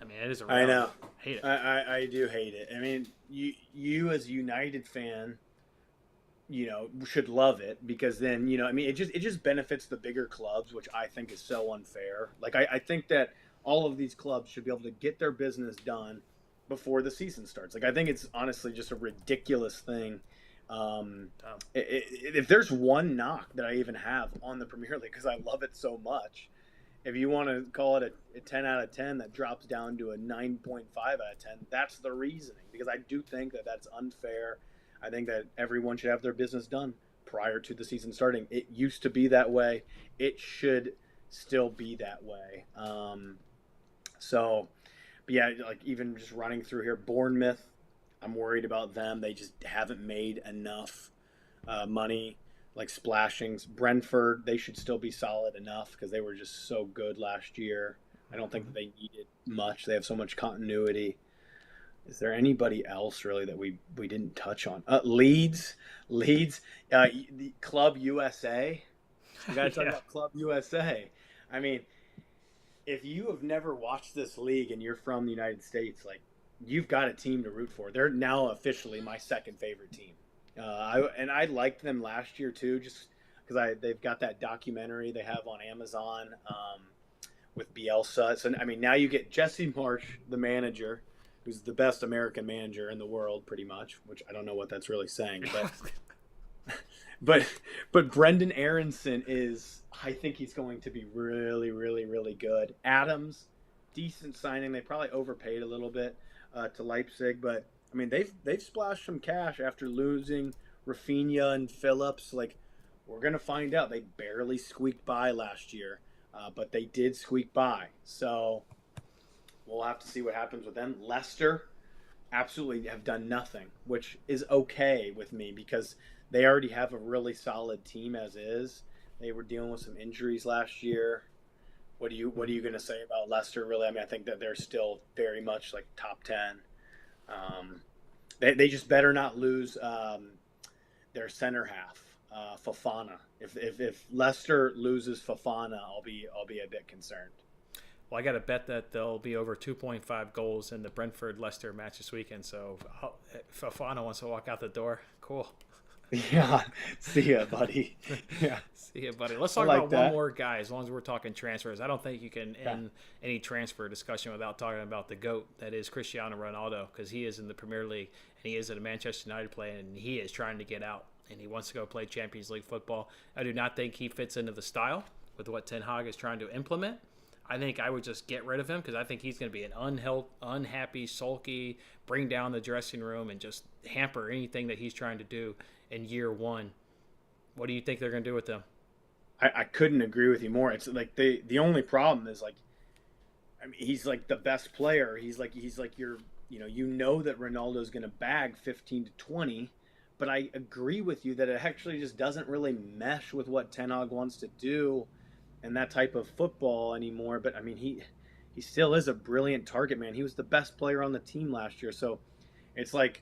I mean, it is a reality. I know. Hate it. I do hate it. I mean, you as a United fan, should love it, because then, I mean, it just benefits the bigger clubs, which I think is so unfair. Like, I think that all of these clubs should be able to get their business done before the season starts. Like, I think it's honestly just a ridiculous thing. If there's one knock that I even have on the Premier League, because I love it so much, if you want to call it a 10 out of 10 that drops down to a 9.5 out of 10, that's the reasoning, because I do think that that's unfair. I think that everyone should have their business done prior to the season starting. It used to be that way. It should still be that way. But yeah, like even just running through here, Bournemouth, I'm worried about them. They just haven't made enough money, like splashings. Brentford, they should still be solid enough because they were just so good last year. I don't think that they needed much. They have so much continuity. Is there anybody else really that we didn't touch on? Leeds, the Club USA. You got to talk about Club USA. I mean, if you have never watched this league and you're from the United States, like, you've got a team to root for. They're now officially my second favorite team. I liked them last year too, just because they've got that documentary they have on Amazon with Bielsa. So I mean, now you get Jesse Marsh, the manager, who's the best American manager in the world, pretty much. Which I don't know what that's really saying, but Brendan Aronson is. I think he's going to be really, really, really good. Adams, decent signing. They probably overpaid a little bit to Leipzig, but I mean they've splashed some cash after losing Rafinha and Phillips. Like, we're gonna find out. They barely squeaked by last year, but they did squeak by. So we'll have to see what happens with them. Leicester absolutely have done nothing, which is okay with me because they already have a really solid team as is. They were dealing with some injuries last year. What are you going to say about Leicester? Really, I mean, I think that they're still very much like top 10. They just better not lose their center half, Fofana. If Leicester loses Fofana, I'll be a bit concerned. Well, I got to bet that there'll be over 2.5 goals in the Brentford-Leicester match this weekend. So if Fofana wants to walk out the door, cool. Yeah, see ya, buddy. Yeah, see ya, buddy. Let's talk about one more guy. As long as we're talking transfers, I don't think you can end any transfer discussion without talking about the GOAT that is Cristiano Ronaldo, because he is in the Premier League and he is at a Manchester United player, and he is trying to get out and he wants to go play Champions League football. I do not think he fits into the style with what Ten Hag is trying to implement. I think I would just get rid of him because I think he's going to be an unhappy, sulky, bring down the dressing room and just hamper anything that he's trying to do in year one. What do you think they're going to do with him? I couldn't agree with you more. It's like the only problem is, like, I mean, he's like the best player. He's like your, that Ronaldo's going to bag 15 to 20, but I agree with you that it actually just doesn't really mesh with what Ten Hag wants to do and that type of football anymore. But I mean, he still is a brilliant target man. He was the best player on the team last year. So it's like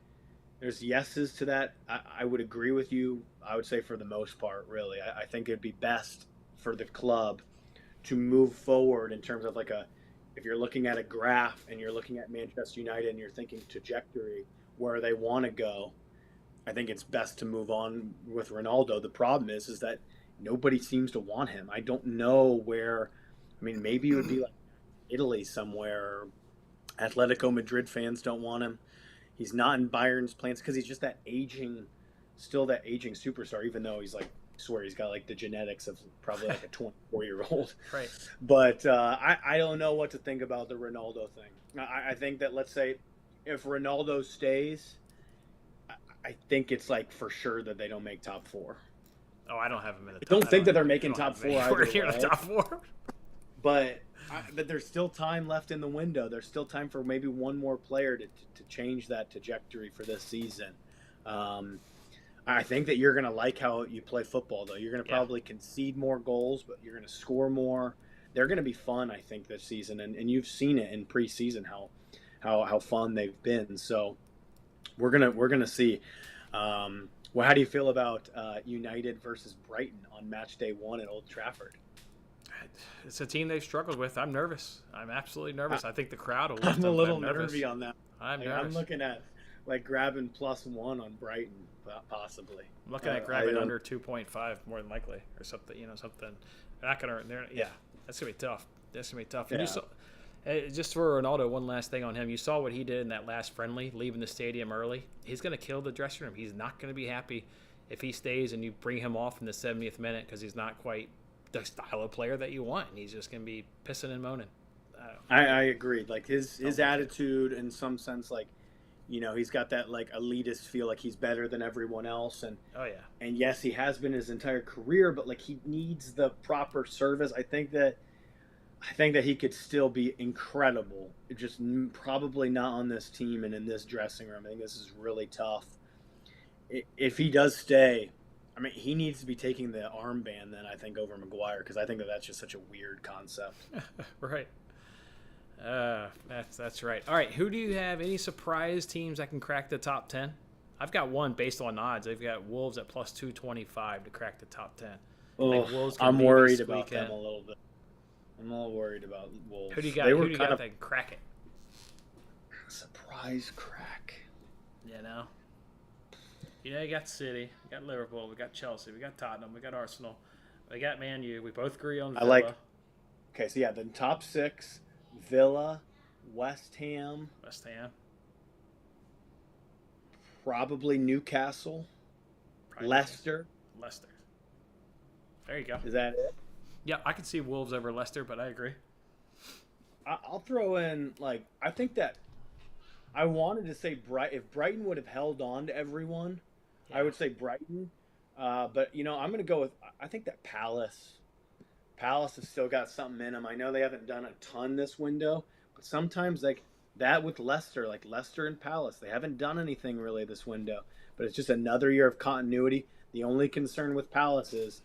there's yeses to that. I would agree with you. I would say for the most part, really. I think it'd be best for the club to move forward in terms of if you're looking at a graph and you're looking at Manchester United and you're thinking trajectory, where they want to go, I think it's best to move on with Ronaldo. The problem is that nobody seems to want him. I don't know where. I mean, maybe it would be like Italy somewhere. Atletico Madrid fans don't want him. He's not in Bayern's plans because he's just still that aging superstar, even though he's like swear he's got like the genetics of probably like a 24-year-old. Right. But I don't know what to think about the Ronaldo thing. I think that, let's say, if Ronaldo stays, I think it's like for sure that they don't make top four. Oh, I don't have him in the top. I don't think that they're I making don't top have him four anywhere either near way. the top four. But there's still time left in the window. There's still time for maybe one more player to change that trajectory for this season. I think that you're going to like how you play football, though. You're going to probably concede more goals, but you're going to score more. They're going to be fun, I think, this season. And you've seen it in preseason how fun they've been. So we're gonna see. Well, how do you feel about United versus Brighton on match day 1 at Old Trafford? It's a team they've struggled with. I'm nervous. I'm absolutely nervous. I think the crowd will lift I'm them. a little nervy on that. I'm nervous. I'm looking at like grabbing +1 on Brighton, possibly. I'm looking at grabbing under 2.5 more than likely, or something. Something. They're not gonna. That's gonna be tough. That's gonna be tough. And just for Ronaldo, one last thing on him. You saw what he did in that last friendly, leaving the stadium early. He's gonna kill the dressing room. He's not gonna be happy if he stays and you bring him off in the 70th minute because he's not quite the style of player that you want, and he's just gonna be pissing and moaning. I agreed. Like his attitude, in some sense, like he's got that like elitist feel, like he's better than everyone else, and and yes, he has been his entire career, but like he needs the proper service. I think that he could still be incredible. Just probably not on this team and in this dressing room. I think this is really tough. If he does stay, I mean, he needs to be taking the armband then, I think, over Maguire, because I think that's just such a weird concept. Right. That's right. All right, who do you have? Any surprise teams that can crack the top 10? I've got one based on odds. I've got Wolves at +225 to crack the top 10. I'm worried about them a little bit. I'm a little worried about Wolves. Who do you got? Who do you got that can crack it? Surprise crack. You got City, we got Liverpool, we got Chelsea, we got Tottenham, we got Arsenal, we got Man U. We both agree on Villa. Okay, so the top 6: Villa, West Ham, probably Newcastle, Leicester. There you go. Is that it? Yeah, I could see Wolves over Leicester, but I agree. I'll throw in, I think that I wanted to say if Brighton would have held on to everyone, I would say Brighton. But, I'm going to go with, I think that Palace has still got something in them. I know they haven't done a ton this window, but sometimes that with Leicester, like Leicester and Palace, they haven't done anything really this window, but it's just another year of continuity. The only concern with Palace is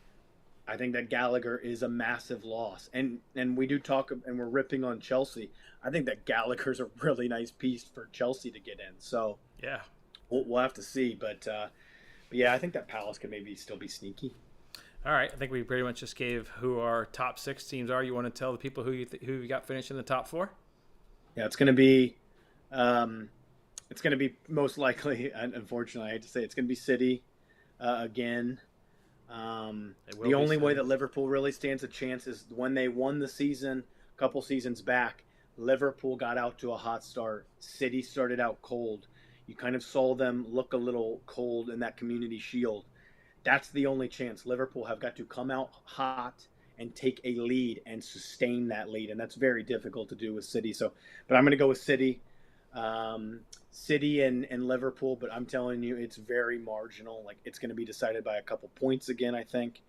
I think that Gallagher is a massive loss. And we do talk, and we're ripping on Chelsea. I think that Gallagher's a really nice piece for Chelsea to get in. So yeah, we'll have to see. But yeah, I think that Palace could maybe still be sneaky. All right, I think we pretty much just gave who our top 6 teams are. You want to tell the people who you got finished in the top 4? Yeah, it's going to be most likely. Unfortunately, I hate to say it's going to be City again. The only way that Liverpool really stands a chance is when they won the season a couple seasons back. Liverpool got out to a hot start. City started out cold. You kind of saw them look a little cold in that Community Shield. That's the only chance. Liverpool have got to come out hot and take a lead and sustain that lead, and that's very difficult to do with City. But I'm going to go with City. City and Liverpool, but I'm telling you, it's very marginal. Like, it's going to be decided by a couple points again, I think.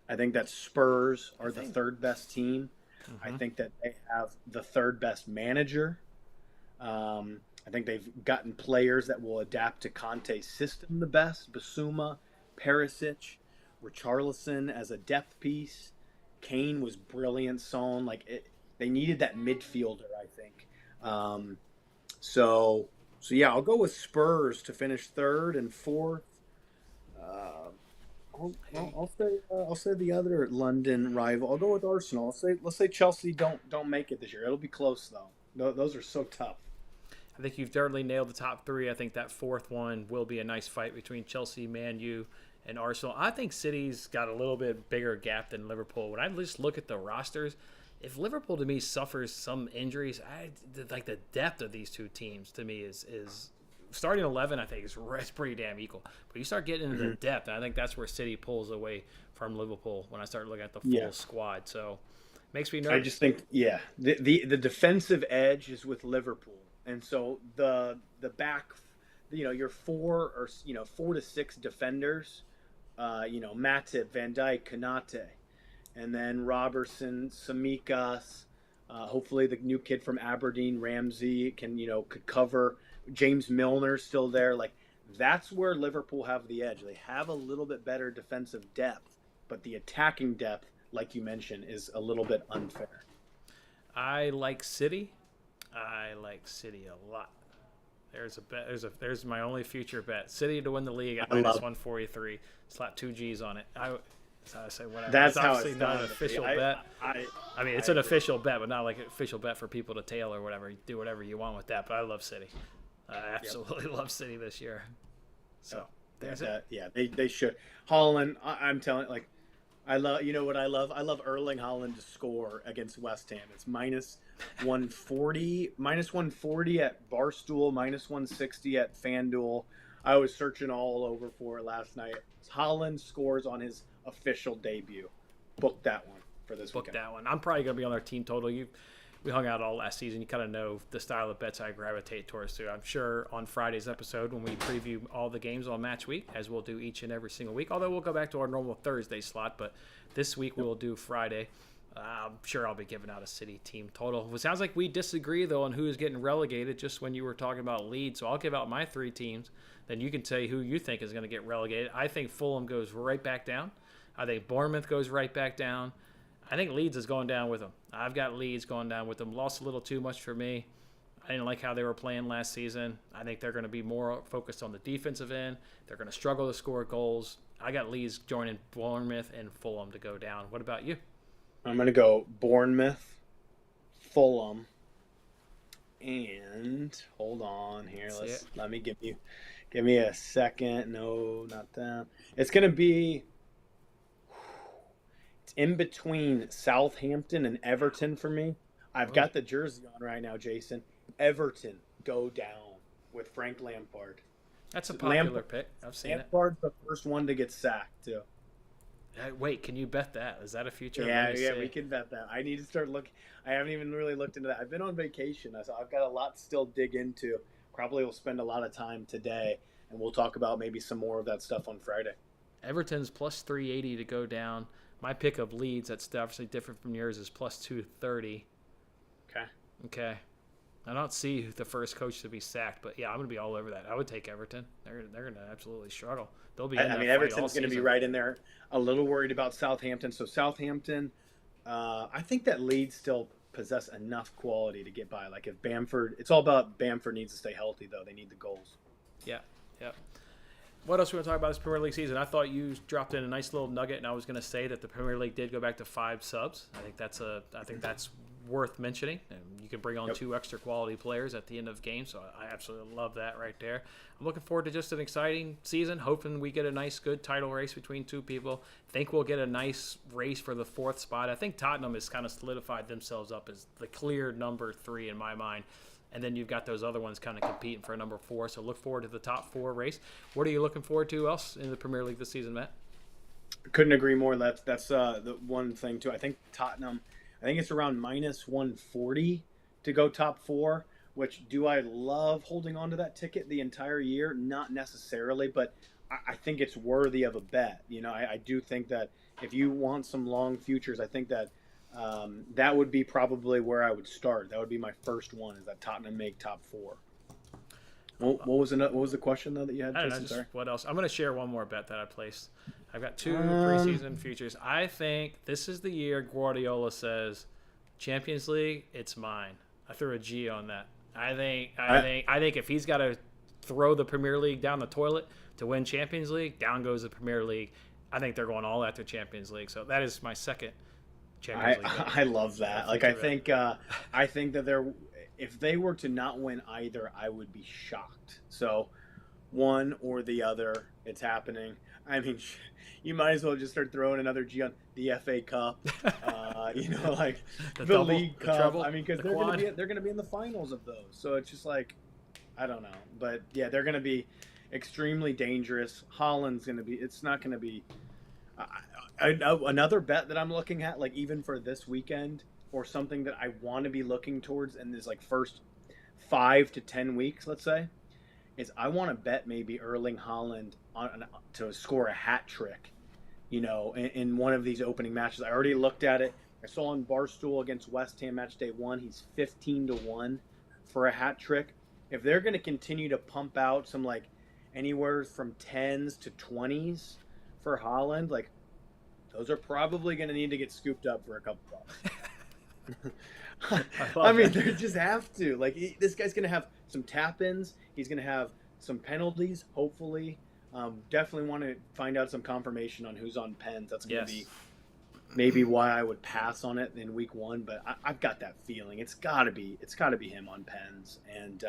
I think that Spurs are the third best team. Mm-hmm. I think that they have the third best manager. I think they've gotten players that will adapt to Conte's system the best. Basuma, Perisic, Richarlison as a depth piece. Kane was brilliant. Son, they needed that midfielder, I think. So yeah, I'll go with Spurs to finish third and fourth. I'll say the other London rival. I'll go with Arsenal. Let's say Chelsea don't make it this year. It'll be close though. Those are so tough. I think you've thoroughly nailed the top 3. I think that fourth one will be a nice fight between Chelsea, Man U, and Arsenal. I think City's got a little bit bigger gap than Liverpool. When I just look at the rosters, if Liverpool to me suffers some injuries, the depth of these two teams to me is starting 11, I think, is pretty damn equal. But you start getting into the depth, and I think that's where City pulls away from Liverpool when I start looking at the full squad. So makes me nervous. I just think, the defensive edge is with Liverpool, and so the back, your 4 to 6 defenders, Matip, Van Dijk, Konate, and then Robertson, Samikas. Hopefully, the new kid from Aberdeen, Ramsey, could cover. James Milner's still there. Like, that's where Liverpool have the edge. They have a little bit better defensive depth, but the attacking depth, like you mentioned, is a little bit unfair. I like City. I like City a lot. There's a bet. There's my only future bet. City to win the league at minus 143. Slap 2 G's on it. So I say whatever. That's it's how obviously it's not done. an official bet. I mean, it's an official bet, but not like an official bet for people to tail or whatever. You do whatever you want with that. But I love City. I absolutely love City this year. So there's it. Yeah, they should. Holland, I'm telling, like, I love. You know what I love? I love Erling Haaland to score against West Ham. It's minus 140 at Barstool, minus 160 at FanDuel. I was searching all over for it last night. Haaland scores on his official debut. Book that one for this weekend. Book that one. I'm probably going to be on our team total. We hung out all last season. You kind of know the style of bets I gravitate towards too. I'm sure on Friday's episode when we preview all the games on match week, as we'll do each and every single week, although we'll go back to our normal Thursday slot, but this week we'll do Friday. I'm sure I'll be giving out a City team total. It sounds like we disagree, though, on who's getting relegated just when you were talking about Leeds. So I'll give out my 3 teams. Then you can say who you think is going to get relegated. I think Fulham goes right back down. I think Bournemouth goes right back down. I think Leeds is going down with them. I've got Leeds going down with them. Lost a little too much for me. I didn't like how they were playing last season. I think they're going to be more focused on the defensive end. They're going to struggle to score goals. I got Leeds joining Bournemouth and Fulham to go down. What about you? I'm going to go Bournemouth, Fulham, and hold on here. Let me give me a second. No, not that. It's going to be in between Southampton and Everton for me. I've got the jersey on right now, Jason. Everton go down with Frank Lampard. That's a popular pick. I've seen Lampard's the first one to get sacked, too. Wait, can you bet that? Is that a future? Yeah, we can bet that. I need to start looking. I haven't even really looked into that. I've been on vacation, so I've got a lot to still dig into. Probably will spend a lot of time today, and we'll talk about maybe some more of that stuff on Friday. Everton's plus 380 to go down. My pick of Leeds, that's obviously different from yours, is plus 230. Okay. I don't see the first coach to be sacked, but yeah, I'm going to be all over that. I would take Everton. They're going to absolutely struggle. They'll be. Everton's going to be right in there. A little worried about Southampton. So Southampton, I think that Leeds still possess enough quality to get by. Like if Bamford, it's all about Bamford needs to stay healthy though. They need the goals. Yeah. What else are we going to talk about this Premier League season? I thought you dropped in a nice little nugget, and I was going to say that the Premier League did go back to 5 subs. I think that's worth mentioning. And you can bring on 2 extra quality players at the end of games, so I absolutely love that right there. I'm looking forward to just an exciting season, hoping we get a nice, good title race between 2 people. Think we'll get a nice race for the 4th spot. I think Tottenham has kind of solidified themselves up as the clear number 3 in my mind. And then you've got those other ones kind of competing for number 4. So look forward to the top 4 race. What are you looking forward to else in the Premier League this season, Matt? Couldn't agree more. That's the one thing, too. I think Tottenham, I think it's around minus 140 to go top 4, which do I love holding on to that ticket the entire year? Not necessarily, but I think it's worthy of a bet. I do think that if you want some long futures, I think that that would be probably where I would start. That would be my first one, is that Tottenham make top 4. What was the question though that you had? I don't know. What else? I'm going to share one more bet that I placed. I've got 2 preseason futures. I think this is the year Guardiola says, Champions League, it's mine. I threw a G on that. I think if he's got to throw the Premier League down the toilet to win Champions League, down goes the Premier League. I think they're going all after Champions League. So that is my second Champions League. I love that. Like I think that if they were to not win either, I would be shocked. So one or the other, it's happening. I mean, you might as well just start throwing another G on the FA Cup, like the League Cup. Treble, I mean, because they're going to be in the finals of those. So it's just like, I don't know, but yeah, they're going to be extremely dangerous. Holland's going to be. It's not going to be. Another bet that I'm looking at, like even for this weekend, or something that I want to be looking towards in this like first 5 to 10 weeks, let's say, is I want to bet maybe Erling Haaland to score a hat trick, in one of these opening matches. I already looked at it. I saw on Barstool against West Ham match day 1, he's 15-1 for a hat trick. If they're going to continue to pump out some like anywhere from 10s to 20s for Haaland, like those are probably going to need to get scooped up for a couple bucks. I mean, they just have to. Like this guy's going to have some tap-ins. He's going to have some penalties, hopefully. Definitely want to find out some confirmation on who's on pens. That's going to be maybe why I would pass on it in week 1, but I've got that feeling it's got to be him on pens, and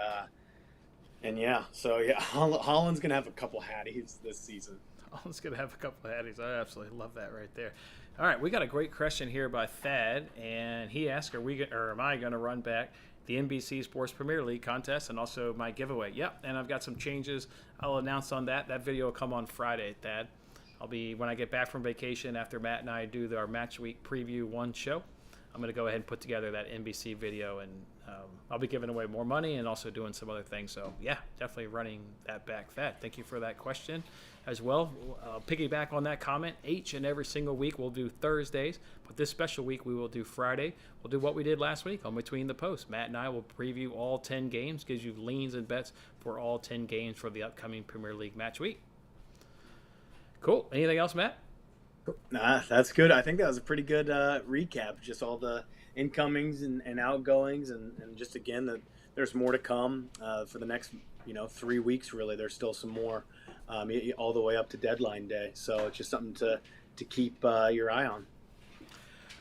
yeah, so yeah, Holland's gonna have a couple hatties this season. Holland's gonna have a couple hatties. I absolutely love that right there. All right, we got a great question here by Thad, and he asked, am I gonna run back the NBC Sports Premier League contest and also my giveaway? Yep, and I've got some changes I'll announce on that. That video will come on Friday, Thad. When I get back from vacation after Matt and I do our Match Week Preview 1 show, I'm going to go ahead and put together that NBC video, and I'll be giving away more money and also doing some other things. So, yeah, definitely running that back. Thad, thank you for that question as well. Piggyback on that comment, each and every single week we'll do Thursdays, but this special week we will do Friday. We'll do what we did last week on Between the Posts. Matt and I will preview all 10 games, gives you leans and bets for all 10 games for the upcoming Premier League match week. Cool. Anything else, Matt? Nah, that's good. I think that was a pretty good recap. Just all the incomings and outgoings, and just again that there's more to come for the next 3 weeks. Really, there's still some more all the way up to deadline day. So it's just something to keep your eye on.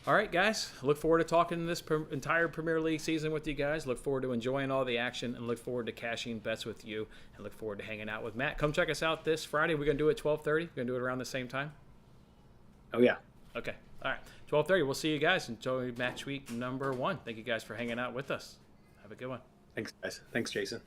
All right, guys. Look forward to talking this entire Premier League season with you guys. Look forward to enjoying all the action, and look forward to cashing bets with you, and look forward to hanging out with Matt. Come check us out this Friday. We're going to do it 12:30. We're going to do it around the same time. Oh, yeah. Okay. All right. 12:30. We'll see you guys. Enjoy match week number 1. Thank you guys for hanging out with us. Have a good one. Thanks, guys. Thanks, Jason.